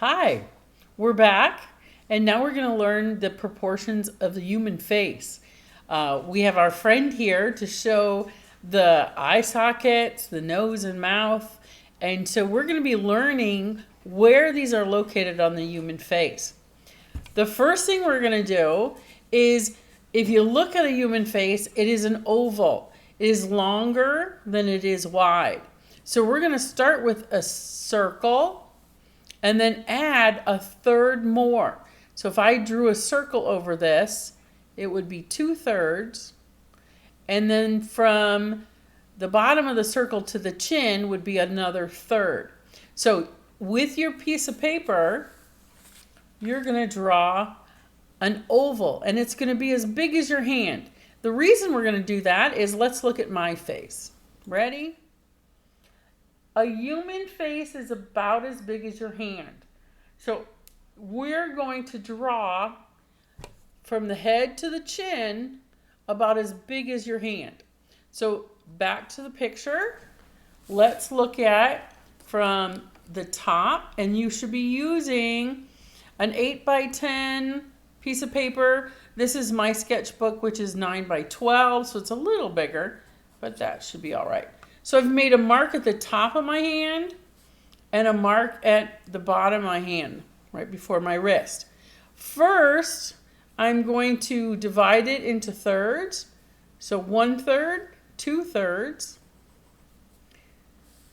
Hi, we're back, and now we're going to learn the proportions of the human face. We have our friend here to show the eye sockets, the nose and mouth, and so we're going to be learning where these are located on the human face. The first thing we're going to do is, if you look at a human face, it is an oval. It is longer than it is wide. So we're going to start with a circle and then add a third more. So if I drew a circle over this, it would be 2/3. And then from the bottom of the circle to the chin would be another third. So with your piece of paper, you're going to draw an oval, and it's going to be as big as your hand. The reason we're going to do that is, let's look at my face. Ready? A human face is about as big as your hand. So we're going to draw from the head to the chin about as big as your hand. So back to the picture. Let's look at from the top, and you should be using an 8x10 piece of paper. This is my sketchbook, which is 9x12, so it's a little bigger, but that should be all right. So I've made a mark at the top of my hand and a mark at the bottom of my hand, right before my wrist. First, I'm going to divide it into thirds. So 1/3, 2/3,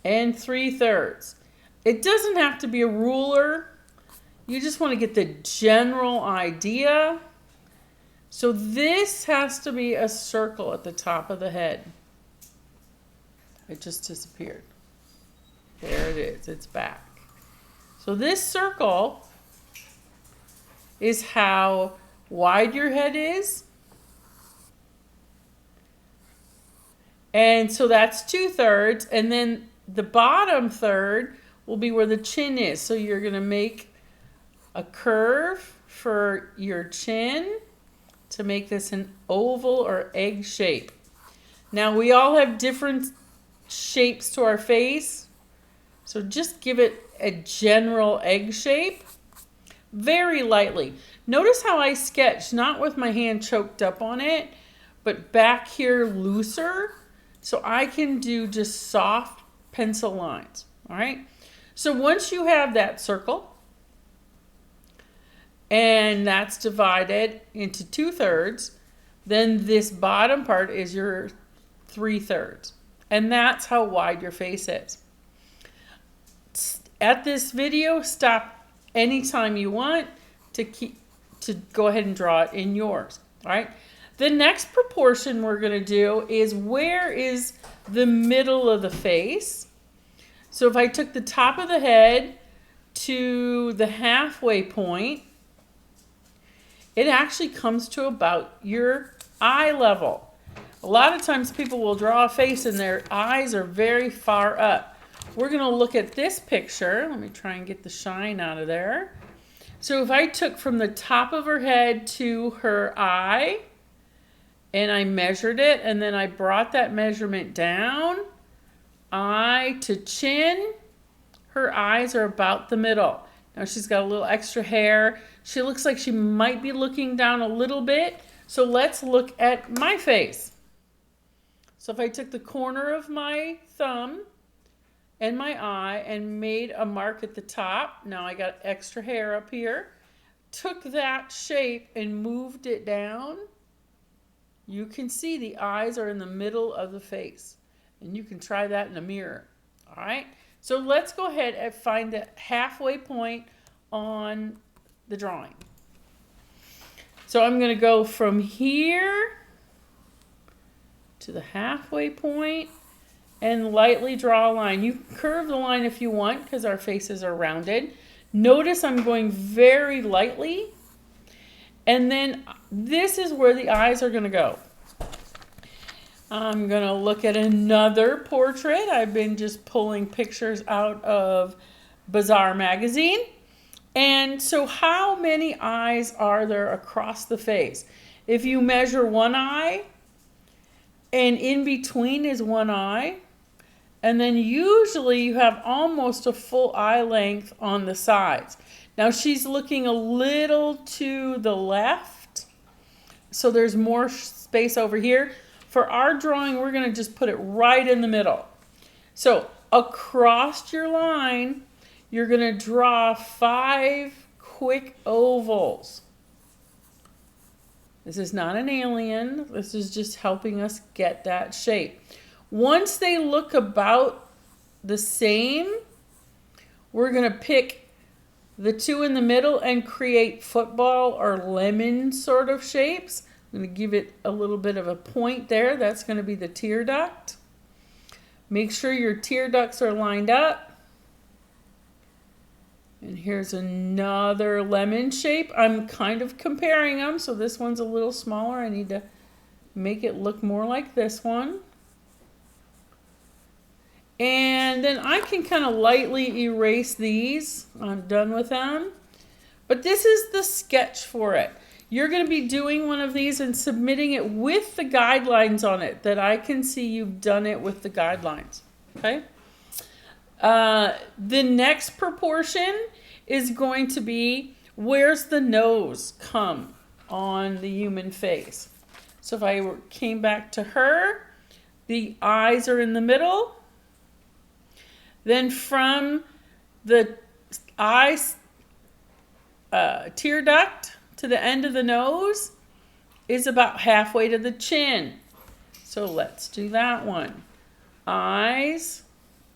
and 3/3. It doesn't have to be a ruler. You just want to get the general idea. So this has to be a circle at the top of the head. It just disappeared. There it is. It's back. So this circle is how wide your head is. And so that's 2/3. And then the bottom third will be where the chin is. So you're going to make a curve for your chin to make this an oval or egg shape. Now we all have different shapes to our face, so just give it a general egg shape very lightly. Notice how I sketch, not with my hand choked up on it, but back here looser, so I can do just soft pencil lines. All right, so once you have that circle and that's divided into 2/3, then this bottom part is your 3/3. And that's how wide your face is. At this video, stop anytime you want to go ahead and draw it in yours. All right. The next proportion we're going to do is, where is the middle of the face? So if I took the top of the head to the halfway point, it actually comes to about your eye level. A lot of times people will draw a face and their eyes are very far up. We're going to look at this picture. Let me try and get the shine out of there. So if I took from the top of her head to her eye and I measured it, and then I brought that measurement down, eye to chin, her eyes are about the middle. Now she's got a little extra hair. She looks like she might be looking down a little bit. So let's look at my face. So if I took the corner of my thumb and my eye and made a mark at the top, now I got extra hair up here, took that shape and moved it down, you can see the eyes are in the middle of the face. And you can try that in a mirror. All right, so let's go ahead and find the halfway point on the drawing. So I'm going to go from here to the halfway point and lightly draw a line. You can curve the line if you want, because our faces are rounded. Notice I'm going very lightly, and then this is where the eyes are going to go. I'm going to look at another portrait. I've been just pulling pictures out of Bazaar magazine. And so how many eyes are there across the face? If you measure one eye, and in between is one eye, And then usually you have almost a full eye length on the sides. Now she's looking a little to the left, so there's more space over here. For our drawing, we're gonna just put it right in the middle. So across your line, you're gonna draw 5 quick ovals. This is not an alien. This is just helping us get that shape. Once they look about the same, we're going to pick the 2 in the middle and create football or lemon sort of shapes. I'm going to give it a little bit of a point there. That's going to be the tear duct. Make sure your tear ducts are lined up. And here's another lemon shape. I'm kind of comparing them, so this one's a little smaller. I need to make it look more like this one. And then I can kind of lightly erase these. I'm done with them. But this is the sketch for it. You're going to be doing one of these and submitting it with the guidelines on it, that I can see you've done it with the guidelines. Okay? The next proportion is going to be, where's the nose come on the human face? So if I came back to her, the eyes are in the middle. Then from the eyes, tear duct to the end of the nose is about halfway to the chin. So let's do that one. Eyes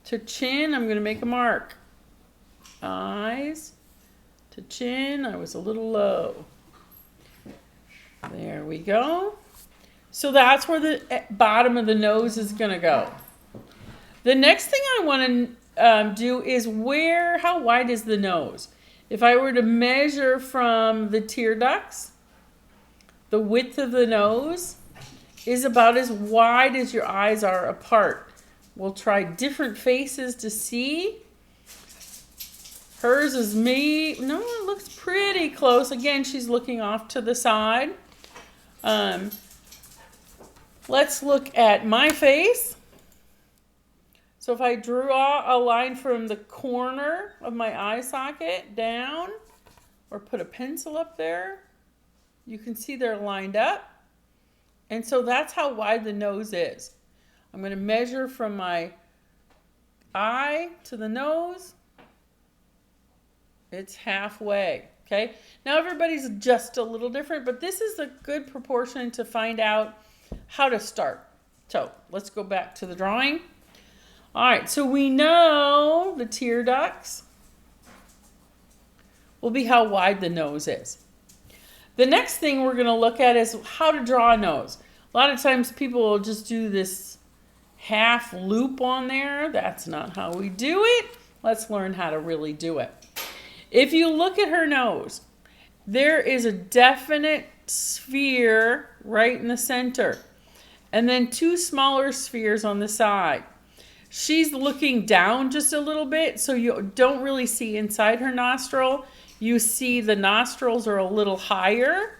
to chin, I'm going to make a mark. Eyes to chin, I was a little low. There we go. So that's where the bottom of the nose is going to go. The next thing I want to do is how wide is the nose? If I were to measure from the tear ducts, the width of the nose is about as wide as your eyes are apart. We'll try different faces to see. Hers is me. No, it looks pretty close. Again, she's looking off to the side. Let's look at my face. So if I draw a line from the corner of my eye socket down, or put a pencil up there, you can see they're lined up. And so that's how wide the nose is. I'm going to measure from my eye to the nose. It's halfway, okay? Now everybody's just a little different, but this is a good proportion to find out how to start. So let's go back to the drawing. All right, so we know the tear ducts will be how wide the nose is. The next thing we're going to look at is how to draw a nose. A lot of times people will just do this half loop on there. That's not how we do it. Let's learn how to really do it. If you look at her nose, there is a definite sphere right in the center, and then 2 smaller spheres on the side. She's looking down just a little bit, so you don't really see inside her nostril. You see the nostrils are a little higher.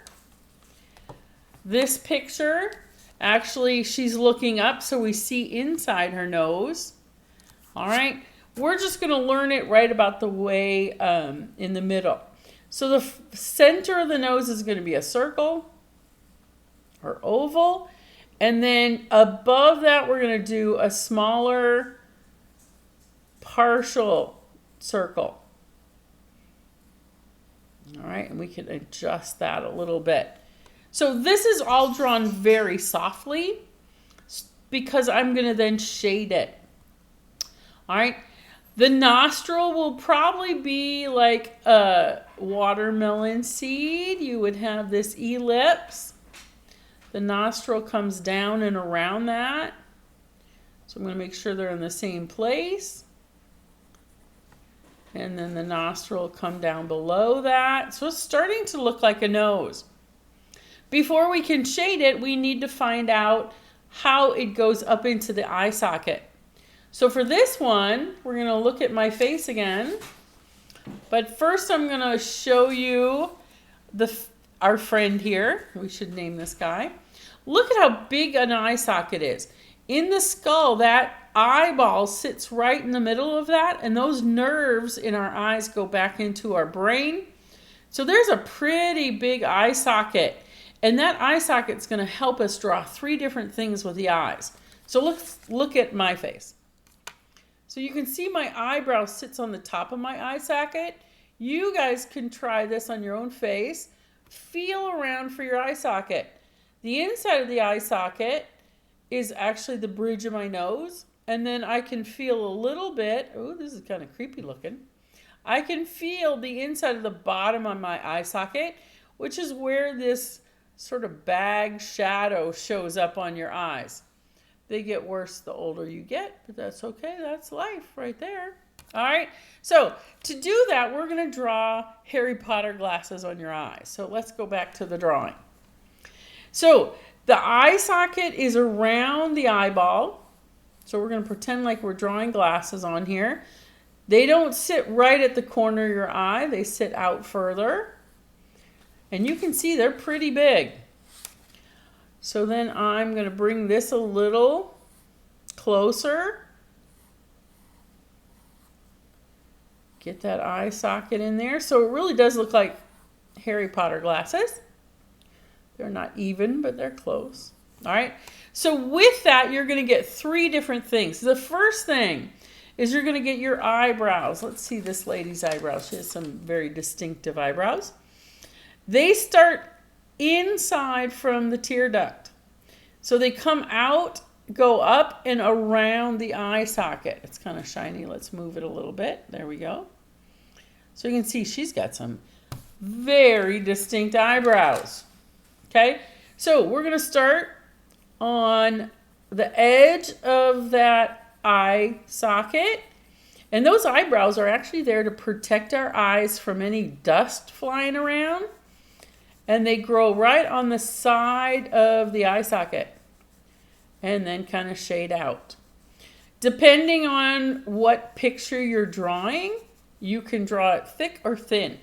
This picture, actually, she's looking up, so we see inside her nose. All right, we're just going to learn it right about the way in the middle. So the center of the nose is going to be a circle or oval. And then above that, we're going to do a smaller partial circle. All right, and we can adjust that a little bit. So this is all drawn very softly because I'm going to then shade it. All right, the nostril will probably be like a watermelon seed. You would have this ellipse. The nostril comes down and around that. So I'm going to make sure they're in the same place. And then the nostril will come down below that. So it's starting to look like a nose. Before we can shade it, we need to find out how it goes up into the eye socket. So for this one, we're going to look at my face again. But first I'm going to show you our friend here. We should name this guy. Look at how big an eye socket is. In the skull, that eyeball sits right in the middle of that, and those nerves in our eyes go back into our brain. So there's a pretty big eye socket, and that eye socket's going to help us draw 3 different things with the eyes. So let's look at my face. So you can see my eyebrow sits on the top of my eye socket. You guys can try this on your own face. Feel around for your eye socket. The inside of the eye socket is actually the bridge of my nose. And then I can feel a little bit, oh, this is kind of creepy looking. I can feel the inside of the bottom of my eye socket, which is where this sort of bag shadow shows up on your eyes. They get worse the older you get, but that's okay. That's life right there. All right. So to do that, we're going to draw Harry Potter glasses on your eyes. So let's go back to the drawing. So the eye socket is around the eyeball. So we're going to pretend like we're drawing glasses on here. They don't sit right at the corner of your eye. They sit out further. And you can see they're pretty big. So then I'm going to bring this a little closer. Get that eye socket in there. So it really does look like Harry Potter glasses. They're not even, but they're close. All right. So with that, you're going to get 3 different things. The first thing is you're going to get your eyebrows. Let's see this lady's eyebrows. She has some very distinctive eyebrows. They start inside from the tear duct. So they come out, go up and around the eye socket. It's kind of shiny. Let's move it a little bit. There we go. So you can see she's got some very distinct eyebrows. Okay, so we're going to start on the edge of that eye socket. And those eyebrows are actually there to protect our eyes from any dust flying around. And they grow right on the side of the eye socket and then kind of shade out. Depending on what picture you're drawing, you can draw it thick or thin.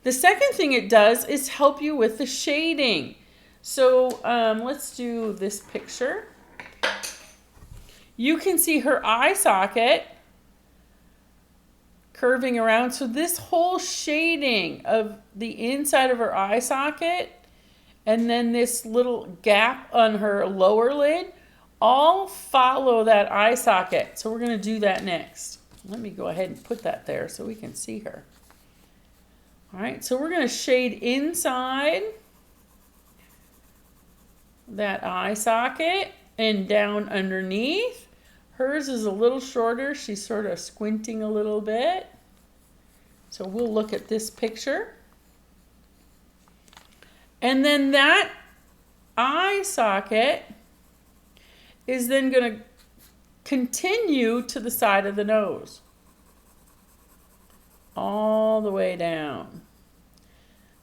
The second thing it does is help you with the shading. So let's do this picture. You can see her eye socket curving around. So this whole shading of the inside of her eye socket and then this little gap on her lower lid all follow that eye socket. So we're going to do that next. Let me go ahead and put that there so we can see her. All right, so we're going to shade inside that eye socket and down underneath. Hers is a little shorter. She's sort of squinting a little bit. So we'll look at this picture. And then that eye socket is then going to continue to the side of the nose. All the way down.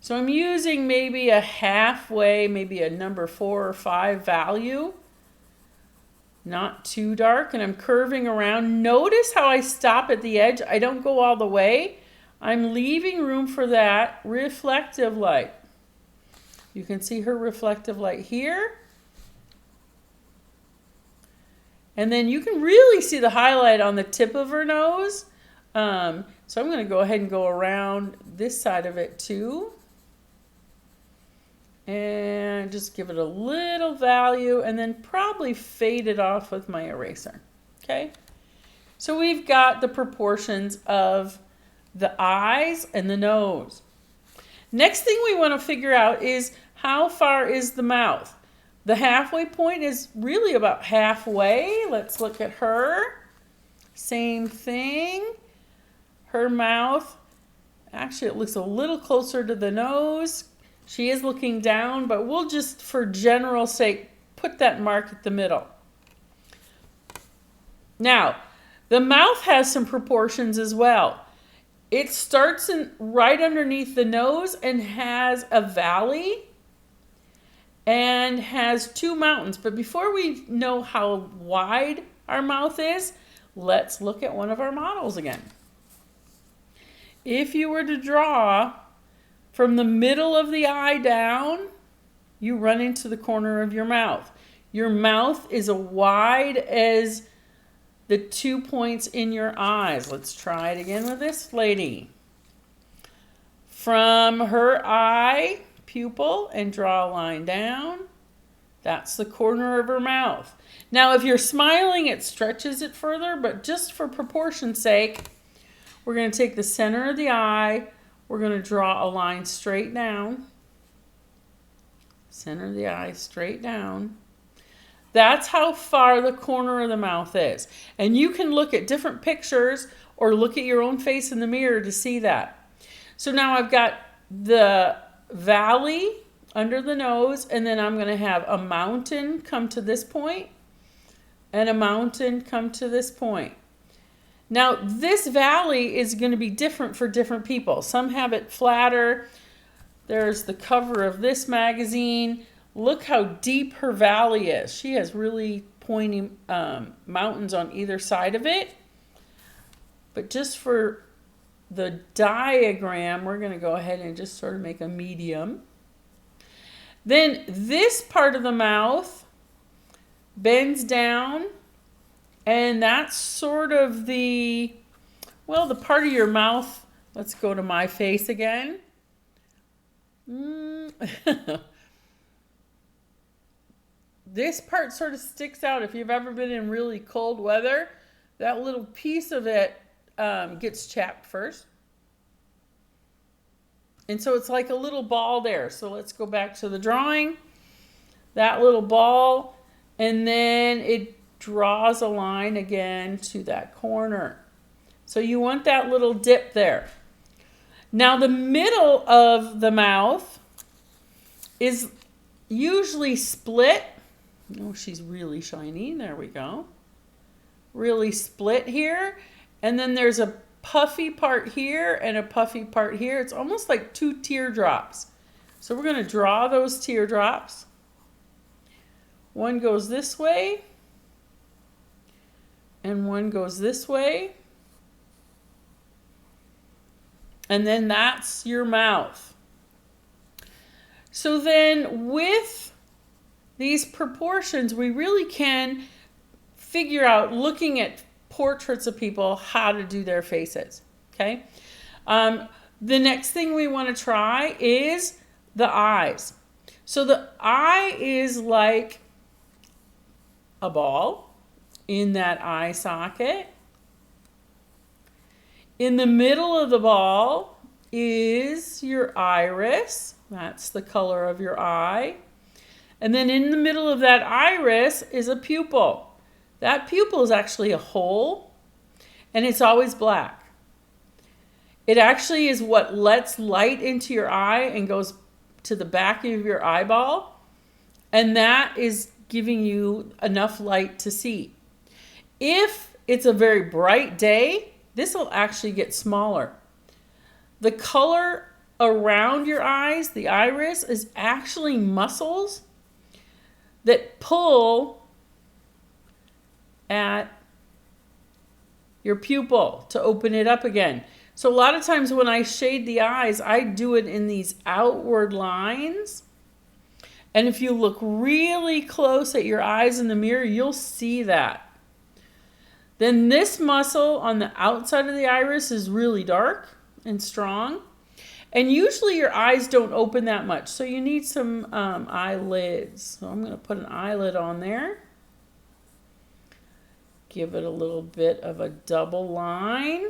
So I'm using maybe a halfway, maybe a number 4 or 5 value. Not too dark, and I'm curving around. Notice how I stop at the edge. I don't go all the way. I'm leaving room for that reflective light. You can see her reflective light here. And then you can really see the highlight on the tip of her nose. So I'm going to go ahead and go around this side of it too. And just give it a little value and then probably fade it off with my eraser. Okay? So we've got the proportions of the eyes and the nose. Next thing we want to figure out is how far is the mouth? The halfway point is really about halfway. Let's look at her. Same thing. Her mouth, actually it looks a little closer to the nose. She is looking down, but we'll just, for general sake, put that mark at the middle. Now, the mouth has some proportions as well. It starts right underneath the nose and has a valley and has 2 mountains. But before we know how wide our mouth is, let's look at one of our models again. If you were to draw from the middle of the eye down, you run into the corner of your mouth. Your mouth is as wide as the 2 points in your eyes. Let's try it again with this lady. From her eye pupil and draw a line down. That's the corner of her mouth. Now, if you're smiling, it stretches it further, but just for proportion's sake, we're going to take the center of the eye. We're going to draw a line straight down. Center of the eye, straight down. That's how far the corner of the mouth is. And you can look at different pictures or look at your own face in the mirror to see that. So now I've got the valley under the nose, and then I'm going to have a mountain come to this point and a mountain come to this point. Now, this valley is going to be different for different people. Some have it flatter. There's the cover of this magazine. Look how deep her valley is. She has really pointy mountains on either side of it. But just for the diagram, we're going to go ahead and just sort of make a medium. Then this part of the mouth bends down, and that's sort of the part of your mouth. Let's go to my face again. This part sort of sticks out. If you've ever been in really cold weather, that little piece of it gets chapped first. And so it's like a little ball there. So let's go back to the drawing. That little ball, and then it draws a line again to that corner. So you want that little dip there. Now the middle of the mouth is usually split. Oh, she's really shiny. There we go. Really split here. And then there's a puffy part here and a puffy part here. It's almost like two teardrops. So we're going to draw those teardrops. One goes this way, and one goes this way. And then that's your mouth. So then with these proportions, we really can figure out, looking at portraits of people, how to do their faces. Okay. The next thing we want to try is the eyes. So the eye is like a ball in that eye socket. In the middle of the ball is your iris. That's the color of your eye. And then in the middle of that iris is a pupil. That pupil is actually a hole, and it's always black. It actually is what lets light into your eye and goes to the back of your eyeball, and that is giving you enough light to see. If it's a very bright day, this will actually get smaller. The color around your eyes, the iris, is actually muscles that pull at your pupil to open it up again. So a lot of times when I shade the eyes, I do it in these outward lines. And if you look really close at your eyes in the mirror, you'll see that. Then this muscle on the outside of the iris is really dark and strong. And usually your eyes don't open that much. So you need some eyelids. So I'm going to put an eyelid on there. Give it a little bit of a double line.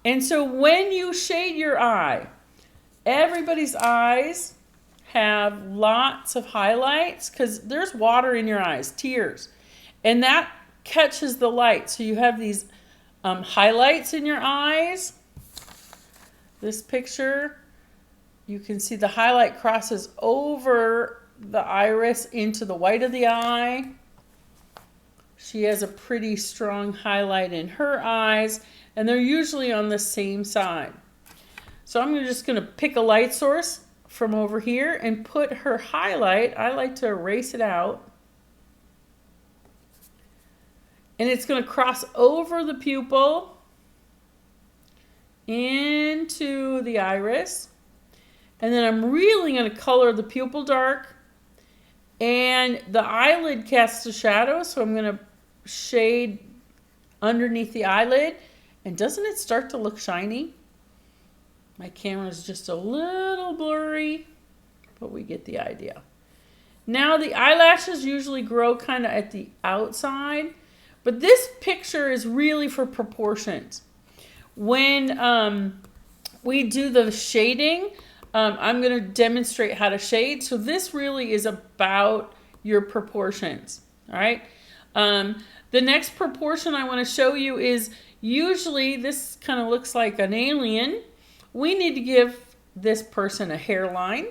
And so when you shade your eye, everybody's eyes have lots of highlights because there's water in your eyes, tears. And that catches the light. So you have these highlights in your eyes. This picture, you can see the highlight crosses over the iris into the white of the eye. She has a pretty strong highlight in her eyes, and they're usually on the same side. So I'm just going to pick a light source from over here and put her highlight. I like to erase it out. And it's going to cross over the pupil into the iris. And then I'm really going to color the pupil dark. And the eyelid casts a shadow, so I'm going to shade underneath the eyelid. And doesn't it start to look shiny? My camera's just a little blurry, but we get the idea. Now the eyelashes usually grow kind of at the outside, but this picture is really for proportions. When we do the shading, I'm going to demonstrate how to shade. So this really is about your proportions, all right? The next proportion I want to show you is usually this kind of looks like an alien. We need to give this person a hairline.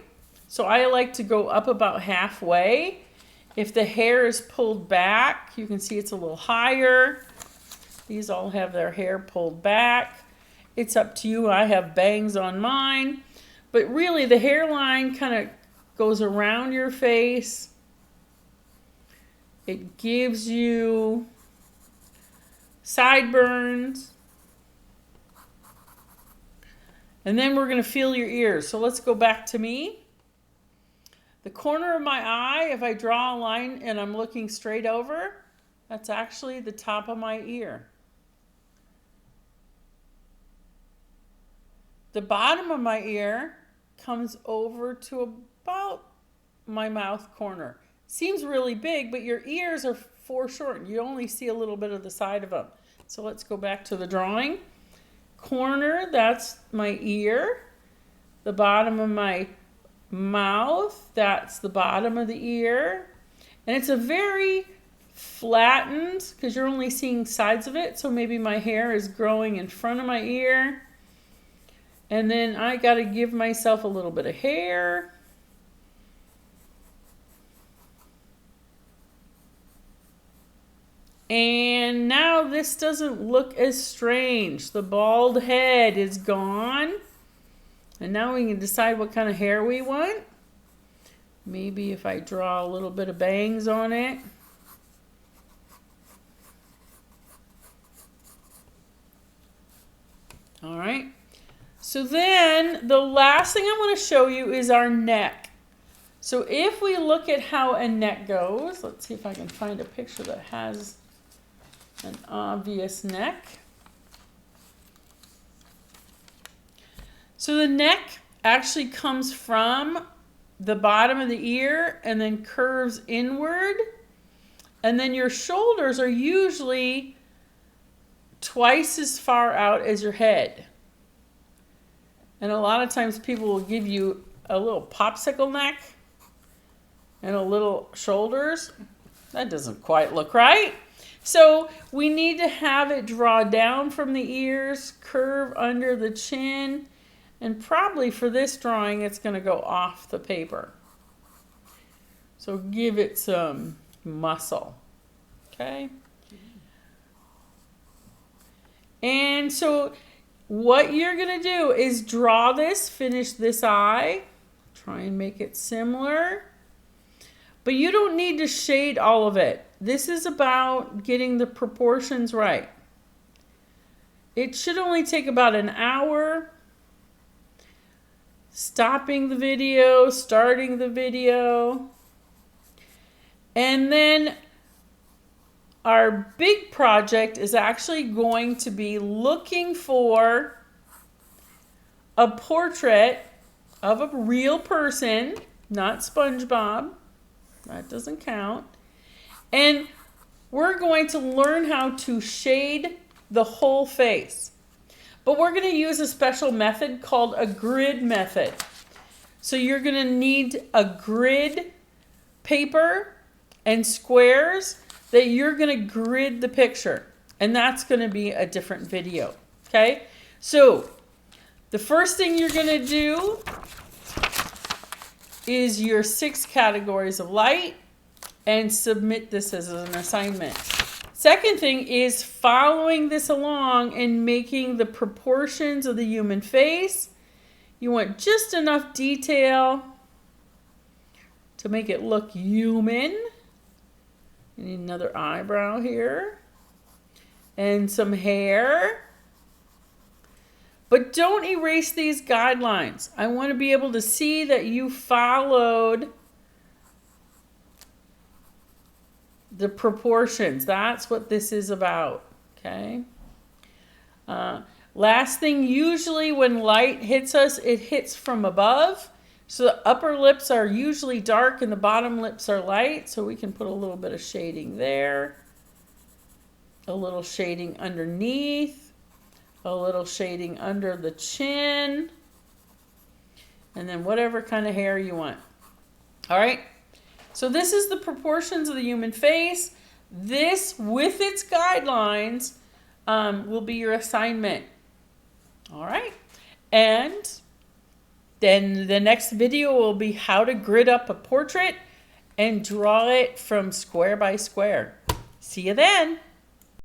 So I like to go up about halfway. If the hair is pulled back, you can see it's a little higher. These all have their hair pulled back. It's up to you. I have bangs on mine. But really the hairline kind of goes around your face. It gives you sideburns. And then we're going to feel your ears. So let's go back to me. The corner of my eye, if I draw a line and I'm looking straight over, that's actually the top of my ear. The bottom of my ear comes over to about my mouth corner. Seems really big, but your ears are foreshortened. You only see a little bit of the side of them. So let's go back to the drawing. Corner, that's my ear. The bottom of my mouth, that's the bottom of the ear. And it's a very flattened, because you're only seeing sides of it, so maybe my hair is growing in front of my ear. And then I got to give myself a little bit of hair. And now this doesn't look as strange. The bald head is gone. And now we can decide what kind of hair we want. Maybe if I draw a little bit of bangs on it. All right. So then the last thing I want to show you is our neck. So if we look at how a neck goes, let's see if I can find a picture that has an obvious neck. So the neck actually comes from the bottom of the ear and then curves inward. And then your shoulders are usually twice as far out as your head. And a lot of times people will give you a little popsicle neck and a little shoulders. That doesn't quite look right. So we need to have it draw down from the ears, curve under the chin, and probably for this drawing, it's going to go off the paper. So give it some muscle. Okay? And so what you're going to do is draw this, finish this eye, try and make it similar. But you don't need to shade all of it. This is about getting the proportions right. It should only take about an hour. Stopping the video, starting the video. And then our big project is actually going to be looking for a portrait of a real person, not SpongeBob. That doesn't count. And we're going to learn how to shade the whole face. But we're going to use a special method called a grid method. So you're going to need a grid paper and squares that you're going to grid the picture. And that's going to be a different video. Okay? So the first thing you're going to do is your 6 categories of light and submit this as an assignment. Second thing is following this along and making the proportions of the human face. You want just enough detail to make it look human. You need another eyebrow here and some hair. But don't erase these guidelines. I want to be able to see that you followed the proportions. That's what this is about, okay? Last thing, usually when light hits us, it hits from above. So the upper lips are usually dark and the bottom lips are light. So we can put a little bit of shading there. A little shading underneath. A little shading under the chin. And then whatever kind of hair you want. All right. So this is the proportions of the human face. This, with its guidelines, will be your assignment. All right. And then the next video will be how to grid up a portrait and draw it from square by square. See you then.